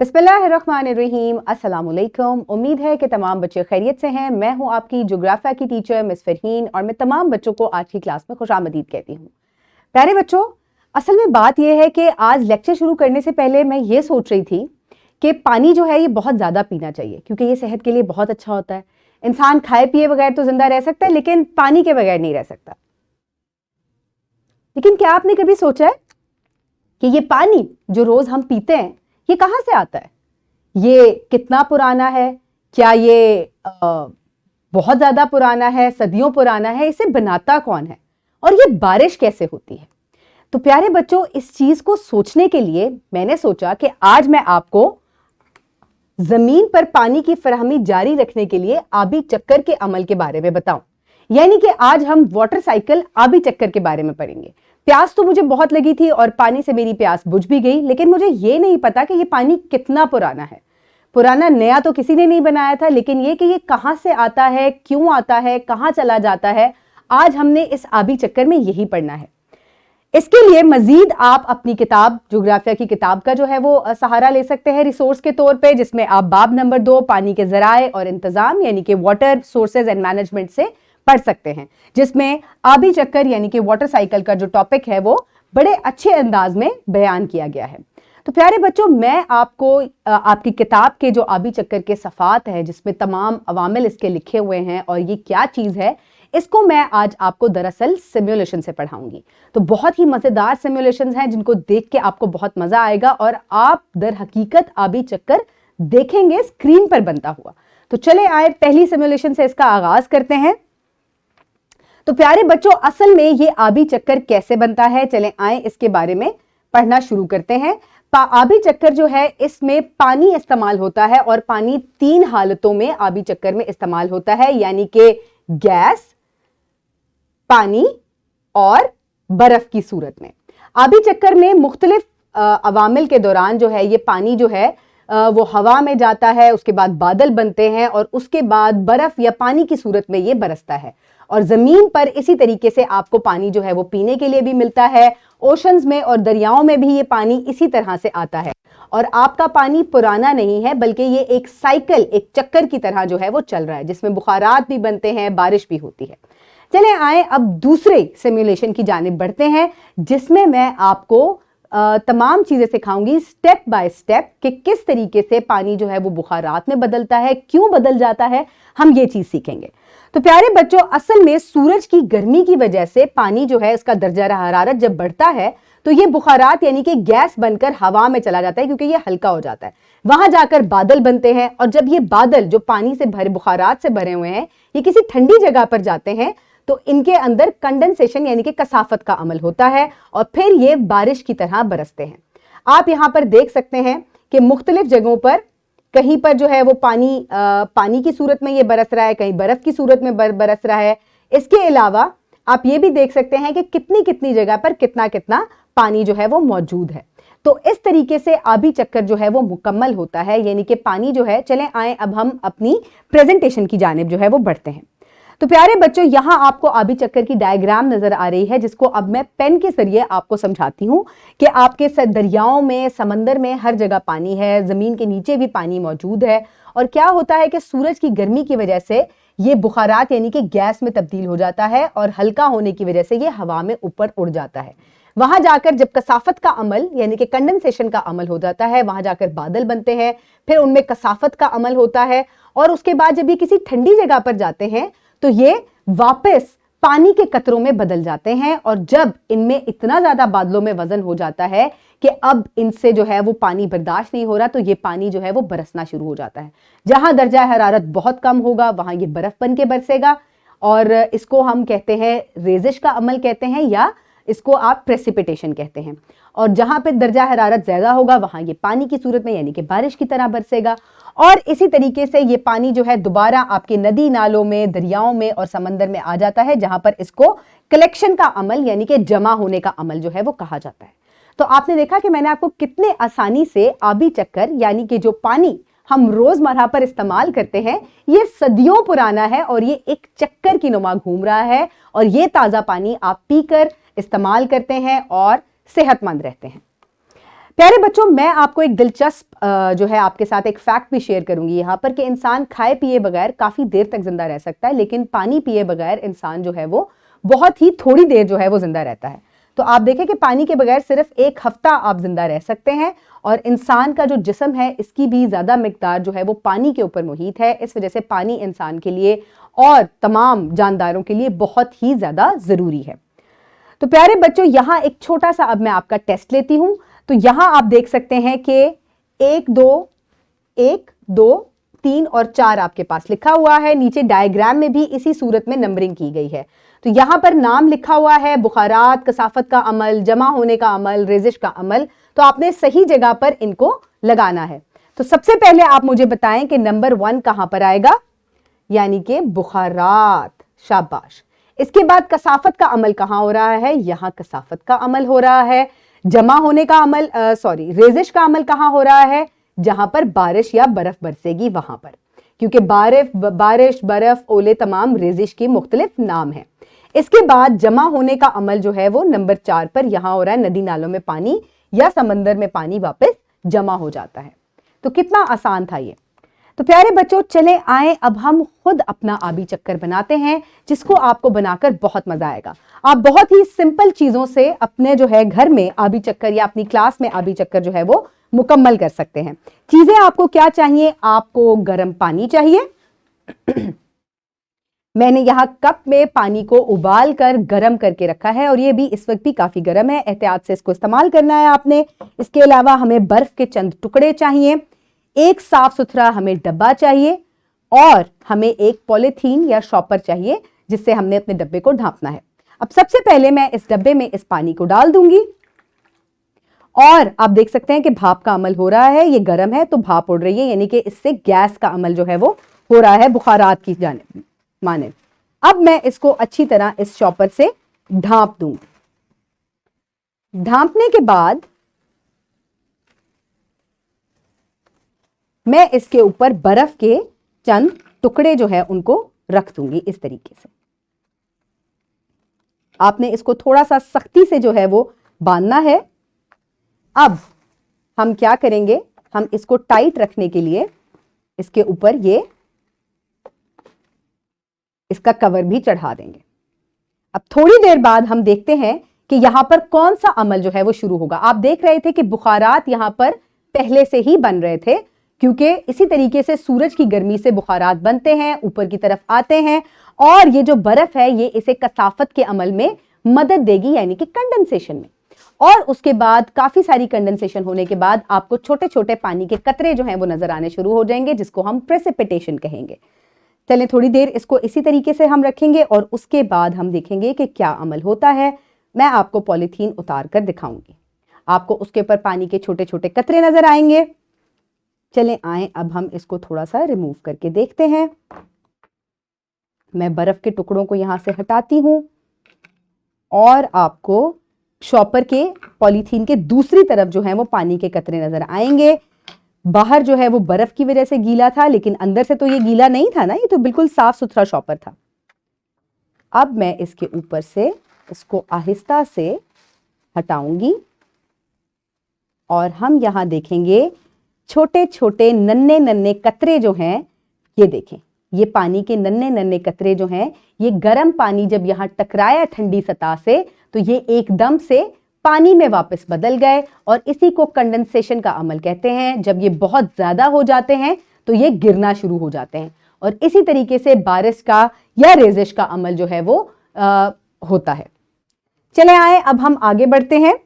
बिस्मिल्लाहिर्रहमानिर्रहीम, अस्सलाम वालेकुम। उम्मीद है कि तमाम बच्चे खैरियत से हैं। मैं हूं आपकी ज्योग्राफिया की टीचर मिस फरहीन और मैं तमाम बच्चों को आज की क्लास में खुशामदीद कहती हूं। प्यारे बच्चों, असल में बात यह है कि आज लेक्चर शुरू करने से पहले मैं ये सोच रही थी कि पानी जो है ये बहुत ज़्यादा पीना चाहिए क्योंकि ये सेहत के लिए बहुत अच्छा होता है। इंसान खाए पिए बगैर तो जिंदा रह सकता है लेकिन पानी के बगैर नहीं रह सकता। लेकिन क्या आपने कभी सोचा है कि ये पानी जो रोज हम पीते हैं ये कहां से आता है? ये कितना पुराना है? क्या ये बहुत ज्यादा पुराना है, सदियों पुराना है? इसे बनाता कौन है और ये बारिश कैसे होती है? तो प्यारे बच्चों, इस चीज को सोचने के लिए मैंने सोचा कि आज मैं आपको जमीन पर पानी की फराहमी जारी रखने के लिए आबी चक्कर के अमल के बारे में बताऊं। यानी कि आज हम वाटर साइकिल आबी चक्कर के बारे में पढ़ेंगे। प्यास तो मुझे बहुत लगी थी और पानी से मेरी प्यास बुझ भी गई, लेकिन मुझे ये नहीं पता कि ये पानी कितना पुराना है। पुराना नया तो किसी ने नहीं बनाया था, लेकिन ये कि ये कहां से आता है, क्यों आता है, कहां चला जाता है, आज हमने इस आबी चक्कर में यही पढ़ना है। इसके लिए मजीद आप अपनी किताब ज्योग्राफिया की किताब का जो है वो सहारा ले सकते हैं रिसोर्स के तौर पे, जिसमें आप बाब नंबर 2 पानी के जराए और इंतजाम यानी कि वाटर सोर्सेज एंड मैनेजमेंट से पढ़ सकते हैं, जिसमें आबी चक्कर यानी कि वाटर साइकिल का जो टॉपिक है वो बड़े अच्छे अंदाज में बयान किया गया है। तो प्यारे बच्चों, मैं आपको आपकी किताब के जो आबी चक्कर के सफ़ात है जिसमें तमाम अवामिल इसके लिखे हुए हैं और ये क्या चीज़ है, इसको मैं आज आपको दरअसल सिमुलेशन से पढ़ाऊंगी। तो बहुत ही मज़ेदार सिमुलेशंस हैं जिनको देख के आपको बहुत मज़ा आएगा और आप दर हकीकत आबी चक्कर देखेंगे स्क्रीन पर बनता हुआ। तो चले आए पहली सिमुलेशन से इसका आगाज करते हैं। तो प्यारे बच्चों, असल में ये आबी चक्कर कैसे बनता है, चले आए इसके बारे में पढ़ना शुरू करते हैं। आबी चक्कर जो है इसमें पानी इस्तेमाल होता है और पानी 3 हालतों में आबी चक्कर में इस्तेमाल होता है, यानी कि गैस, पानी और बर्फ की सूरत में। आबी चक्कर में मुख्तलिफ अवामिल के दौरान जो है ये पानी जो है वो हवा में जाता है, उसके बाद बादल बनते हैं और उसके बाद बर्फ या पानी की सूरत में ये बरसता है और जमीन पर इसी तरीके से आपको पानी जो है वो पीने के लिए भी मिलता है। ओशंस में और दरियाओं में भी ये पानी इसी तरह से आता है और आपका पानी पुराना नहीं है बल्कि ये एक साइकिल, एक चक्कर की तरह जो है वो चल रहा है, जिसमें बुखारात भी बनते हैं, बारिश भी होती है। चले आए अब दूसरे सिमुलेशन की जानिब बढ़ते हैं, जिसमें मैं आपको तमाम चीजें सिखाऊंगी स्टेप बाय स्टेप कि किस तरीके से पानी जो है वो बुखारात में बदलता है, क्यों बदल जाता है, हम ये चीज सीखेंगे। तो प्यारे बच्चों, असल में सूरज की गर्मी की वजह से पानी जो है इसका दर्जा हरारत जब बढ़ता है तो ये बुखारात यानी कि गैस बनकर हवा में चला जाता है क्योंकि ये हल्का हो जाता है। वहां जाकर बादल बनते हैं और जब ये बादल जो पानी से भरे, बुखारात से भरे हुए हैं, ये किसी ठंडी जगह पर जाते हैं तो इनके अंदर कंडेंसेशन यानी कि कसाफत का अमल होता है और फिर ये बारिश की तरह बरसते हैं। आप यहां पर देख सकते हैं कि मुख्तलिफ जगहों पर कहीं पर जो है वो पानी की सूरत में ये बरस रहा है, कहीं बर्फ की सूरत में बरस रहा है। इसके अलावा आप ये भी देख सकते हैं कि कितनी कितनी जगह पर कितना कितना पानी जो है वो मौजूद है। तो इस तरीके से आबी चक्कर जो है वो मुकम्मल होता है, यानी कि पानी जो है। चलें आए अब हम अपनी प्रेजेंटेशन की जानिब जो है वो बढ़ते हैं। तो प्यारे बच्चों, यहां आपको आबी चक्कर की डायग्राम नजर आ रही है, जिसको अब मैं पेन के जरिए आपको समझाती हूं कि आपके दरियाओं में, समंदर में हर जगह पानी है, जमीन के नीचे भी पानी मौजूद है और क्या होता है कि सूरज की गर्मी की वजह से ये बुखारात यानी कि गैस में तब्दील हो जाता है और हल्का होने की वजह से ये हवा में ऊपर उड़ जाता है। वहां जाकर जब कसाफत का अमल यानी कि कंडेंसेशन का अमल हो जाता है, वहां जाकर बादल बनते हैं, फिर उनमें कसाफत का अमल होता है और उसके बाद जब ये किसी ठंडी जगह पर जाते हैं तो ये वापस पानी के कतरों में बदल जाते हैं और जब इनमें इतना ज्यादा बादलों में वजन हो जाता है कि अब इनसे जो है वो पानी बर्दाश्त नहीं हो रहा, तो ये पानी जो है वो बरसना शुरू हो जाता है। जहां दर्जा हरारत बहुत कम होगा वहां ये बर्फ बन के बरसेगा और इसको हम कहते हैं रेजिश का अमल कहते हैं या इसको आप प्रेसिपिटेशन कहते हैं। और जहां पे दर्जा हरारत ज्यादा होगा वहां ये पानी की सूरत में यानी कि बारिश की तरह बरसेगा और इसी तरीके से ये पानी जो है दोबारा आपके नदी नालों में, दरियाओं में और समंदर में आ जाता है, जहां पर इसको कलेक्शन का अमल यानी कि जमा होने का अमल जो है वो कहा जाता है। तो आपने देखा कि मैंने आपको कितने आसानी से आबी चक्कर यानी कि जो पानी हम रोजमर्रा पर इस्तेमाल करते हैं ये सदियों पुराना है और ये एक चक्कर की नुमा घूम रहा है और ये ताजा पानी आप पीकर इस्तेमाल करते हैं और सेहतमंद रहते हैं। प्यारे बच्चों, मैं आपको एक दिलचस्प जो है आपके साथ एक फैक्ट भी शेयर करूंगी यहाँ पर कि इंसान खाए पिए बगैर काफी देर तक जिंदा रह सकता है, लेकिन पानी पिए बगैर इंसान जो है वो बहुत ही थोड़ी देर जो है वो जिंदा रहता है। तो आप देखें कि पानी के बगैर सिर्फ 1 हफ्ता आप जिंदा रह सकते हैं, और इंसान का जो जिस्म है इसकी भी ज्यादा मिकदार जो है वो पानी के ऊपर मुहित है। इस वजह से पानी इंसान के लिए और तमाम जानदारों के लिए बहुत ही ज्यादा जरूरी है। तो प्यारे बच्चों, यहां एक छोटा सा अब मैं आपका टेस्ट लेती हूं। तो यहां आप देख सकते हैं कि 1 2 3 और 4 आपके पास लिखा हुआ है। नीचे डायग्राम में भी इसी सूरत में नंबरिंग की गई है। तो यहां पर नाम लिखा हुआ है बुखारात, कसाफत का अमल, जमा होने का अमल, रेजिश का अमल। तो आपने सही जगह पर इनको लगाना है। तो सबसे पहले आप मुझे बताएं कि नंबर 1 कहां पर आएगा, यानी कि बुखारात। शाबाश। इसके बाद कसाफत का अमल कहां हो रहा है, यहां कसाफत का अमल हो रहा है। जमा होने का अमल रेजिश का अमल कहां हो रहा है, जहां पर बारिश या बर्फ बरसेगी वहां पर, क्योंकि बारिश, बर्फ, ओले तमाम रेजिश के मुख्तलिफ नाम हैं। इसके बाद जमा होने का अमल जो है वो नंबर 4 पर यहां हो रहा है। नदी नालों में पानी या समंदर में पानी वापस जमा हो जाता है। तो कितना आसान था ये। तो प्यारे बच्चों, चले आए अब हम खुद अपना आबी चक्कर बनाते हैं, जिसको आपको बनाकर बहुत मजा आएगा। आप बहुत ही सिंपल चीजों से अपने जो है घर में आबी चक्कर या अपनी क्लास में आबी चक्कर जो है वो मुकम्मल कर सकते हैं। चीजें आपको क्या चाहिए, आपको गर्म पानी चाहिए। मैंने यहां कप में पानी को उबाल कर गर्म करके रखा है, और ये भी इस वक्त भी काफी गर्म है। एहतियात से इसको इस्तेमाल करना है आपने। इसके अलावा हमें बर्फ के चंद टुकड़े चाहिए, एक साफ सुथरा हमें डब्बा चाहिए, और हमें एक पॉलीथीन या शॉपर चाहिए जिससे हमने अपने डब्बे को ढांपना है। अब सबसे पहले मैं इस डब्बे में इस पानी को डाल दूंगी, और आप देख सकते हैं कि भाप का अमल हो रहा है। ये गर्म है तो भाप उड़ रही है, यानी कि इससे गैस का अमल जो है वो हो रहा है बुखारात की जानिब माने। अब मैं इसको अच्छी तरह इस शॉपर से ढांप दूंगी। ढांपने के बाद मैं इसके ऊपर बर्फ के चंद टुकड़े जो है उनको रख दूंगी इस तरीके से। आपने इसको थोड़ा सा सख्ती से जो है वो बांधना है। अब हम क्या करेंगे, हम इसको टाइट रखने के लिए इसके ऊपर ये इसका कवर भी चढ़ा देंगे। अब थोड़ी देर बाद हम देखते हैं कि यहां पर कौन सा अमल जो है वो शुरू होगा। आप देख रहे थे कि बुखारात यहां पर पहले से ही बन रहे थे, क्योंकि इसी तरीके से सूरज की गर्मी से बुखारात बनते हैं, ऊपर की तरफ आते हैं, और ये जो बर्फ है ये इसे कसाफत के अमल में मदद देगी, यानी कि कंडेंसेशन में। और उसके बाद काफी सारी कंडेंसेशन होने के बाद आपको छोटे छोटे पानी के कतरे जो हैं वो नजर आने शुरू हो जाएंगे, जिसको हम प्रेसिपिटेशन कहेंगे। चलें थोड़ी देर इसको इसी तरीके से हम रखेंगे, और उसके बाद हम देखेंगे कि क्या अमल होता है। मैं आपको पॉलीथीन उतार कर दिखाऊंगी। आपको उसके ऊपर पानी के छोटे छोटे कतरे नजर आएंगे। चलें आए अब हम इसको थोड़ा सा रिमूव करके देखते हैं। मैं बर्फ के टुकड़ों को यहां से हटाती हूं, और आपको शॉपर के पॉलीथीन के दूसरी तरफ जो है वो पानी के कतरे नजर आएंगे। बाहर जो है वो बर्फ की वजह से गीला था, लेकिन अंदर से तो ये गीला नहीं था ना, ये तो बिल्कुल साफ सुथरा शॉपर था। अब मैं इसके ऊपर से इसको आहिस्ता से हटाऊंगी, और हम यहां देखेंगे छोटे छोटे नन्हे नन्हे कतरे जो हैं, ये देखें, ये पानी के नन्हे नन्हे कतरे जो हैं, ये गर्म पानी जब यहां टकराया ठंडी सतह से तो ये एकदम से पानी में वापस बदल गए, और इसी को कंडेंसेशन का अमल कहते हैं। जब ये बहुत ज्यादा हो जाते हैं तो ये गिरना शुरू हो जाते हैं, और इसी तरीके से बारिश का या रेजिश का अमल जो है वो होता है। चले आए अब हम आगे बढ़ते हैं।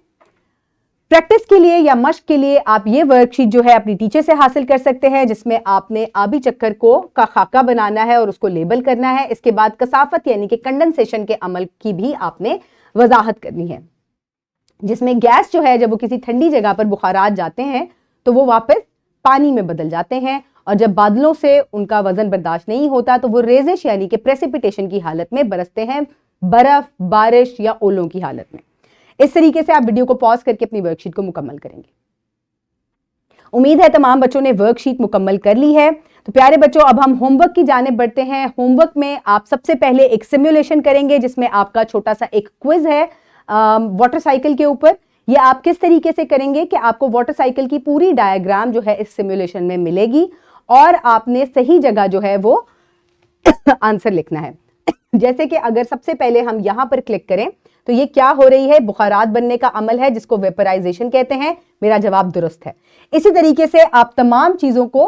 प्रैक्टिस के लिए या मश्क के लिए आप ये वर्कशीट जो है अपनी टीचर से हासिल कर सकते हैं, जिसमें आपने आबी चक्कर का खाका बनाना है और उसको लेबल करना है। इसके बाद कसाफत यानी कि कंडेंसेशन के अमल की भी आपने वजाहत करनी है, जिसमें गैस जो है जब वो किसी ठंडी जगह पर बुखारात जाते हैं तो वो वापस पानी में बदल जाते हैं, और जब बादलों से उनका वजन बर्दाश्त नहीं होता तो वो रेजिश यानी कि प्रेसिपिटेशन की हालत में बरसते हैं, बर्फ, बारिश या ओलों की हालत में। इस तरीके से आप वीडियो को पॉज करके अपनी वर्कशीट को मुकम्मल करेंगे। उम्मीद है तमाम बच्चों ने वर्कशीट मुकम्मल कर ली है। तो प्यारे बच्चों, अब हम होमवर्क की जानिब बढ़ते हैं। होमवर्क में आप सबसे पहले एक सिमुलेशन करेंगे, जिसमें आपका छोटा सा एक क्विज है वाटर साइकिल के ऊपर। ये आप किस तरीके से करेंगे कि आपको वाटर साइकिल की पूरी डायग्राम जो है इस सिमुलेशन में मिलेगी और आपने सही जगह जो है वो आंसर लिखना है। जैसे कि अगर सबसे पहले हम यहां पर क्लिक करें तो ये क्या हो रही है, बुखारात बनने का अमल है जिसको वेपराइजेशन कहते हैं। मेरा जवाब दुरुस्त है। इसी तरीके से आप तमाम चीजों को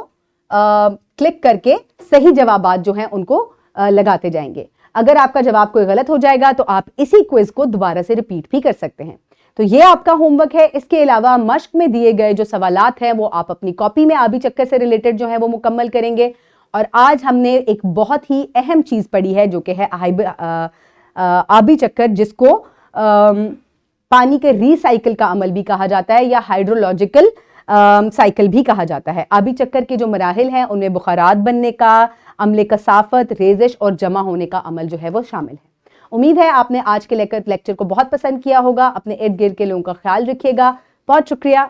क्लिक करके सही जवाबात जो हैं उनको लगाते जाएंगे। अगर आपका जवाब कोई गलत हो जाएगा तो आप इसी क्विज को दोबारा से रिपीट भी कर सकते हैं। तो ये आपका होमवर्क है। इसके अलावा मश्क में दिए गए जो सवालात हैं वो आप अपनी कॉपी में आबी चक्कर से रिलेटेड जो है वो मुकम्मल करेंगे। और आज हमने एक बहुत ही अहम चीज पढ़ी है जो कि है आबी चक्कर, जिसको पानी के रिसाइकिल का अमल भी कहा जाता है या हाइड्रोलॉजिकल साइकिल भी कहा जाता है। आबी चक्कर के जो मराहिल हैं उनमें बुखारात बनने का, अम्ले कसाफत, रेजिश और जमा होने का अमल जो है वो शामिल है। उम्मीद है आपने आज के लेक्चर को बहुत पसंद किया होगा। अपने इर्द गिर्द के लोगों का ख्याल रखिएगा। बहुत शुक्रिया।